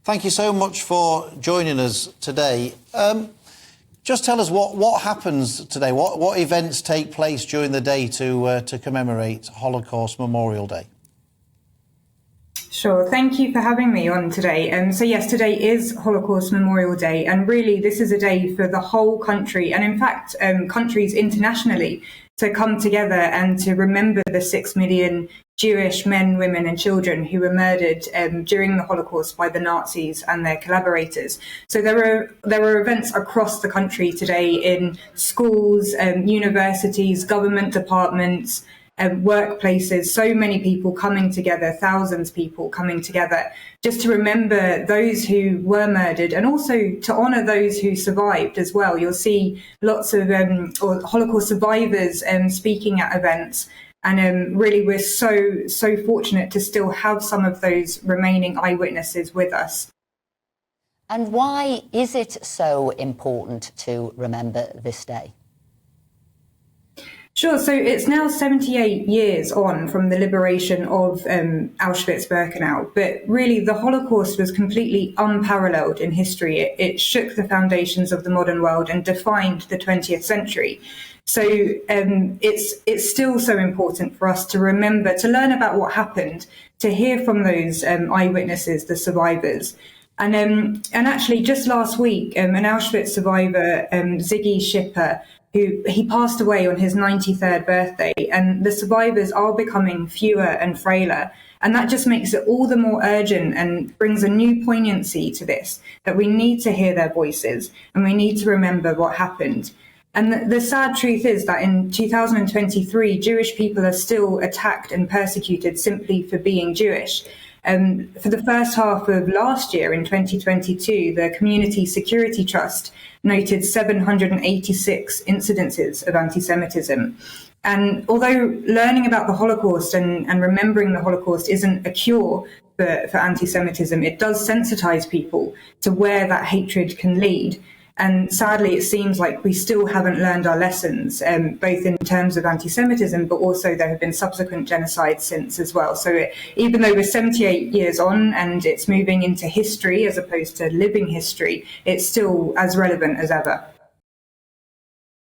Thank you so much for joining us today. Just tell us what happens today. What events take place during the day to commemorate Holocaust Memorial Day? Sure. Thank you for having me on today. So yes, today is Holocaust Memorial Day, and really this is a day for the whole country, and in fact countries internationally, to come together and to remember the 6 million Jewish men, women and children who were murdered during the Holocaust by the Nazis and their collaborators. So there were events across the country today in schools, universities, government departments, workplaces, so many people coming together, thousands of people coming together, just to remember those who were murdered and also to honour those who survived as well. You'll see lots of Holocaust survivors speaking at events. And really, we're so fortunate to still have some of those remaining eyewitnesses with us. And why is it so important to remember this day? Sure. So it's now 78 years on from the liberation of Auschwitz-Birkenau. But really, the Holocaust was completely unparalleled in history. It shook the foundations of the modern world and defined the 20th century. So it's still so important for us to remember, to learn about what happened, to hear from those eyewitnesses, the survivors. And actually, just last week, an Auschwitz survivor, Ziggy Schipper, he passed away on his 93rd birthday, and the survivors are becoming fewer and frailer. And that just makes it all the more urgent and brings a new poignancy to this, that we need to hear their voices and we need to remember what happened. And the sad truth is that in 2023, Jewish people are still attacked and persecuted simply for being Jewish. For the first half of last year, in 2022, the Community Security Trust noted 786 incidences of anti-Semitism. And although learning about the Holocaust and remembering the Holocaust isn't a cure for anti-Semitism, it does sensitize people to where that hatred can lead. And sadly, it seems like we still haven't learned our lessons, both in terms of anti-Semitism, but also there have been subsequent genocides since as well. So even though we're 78 years on and it's moving into history as opposed to living history, it's still as relevant as ever.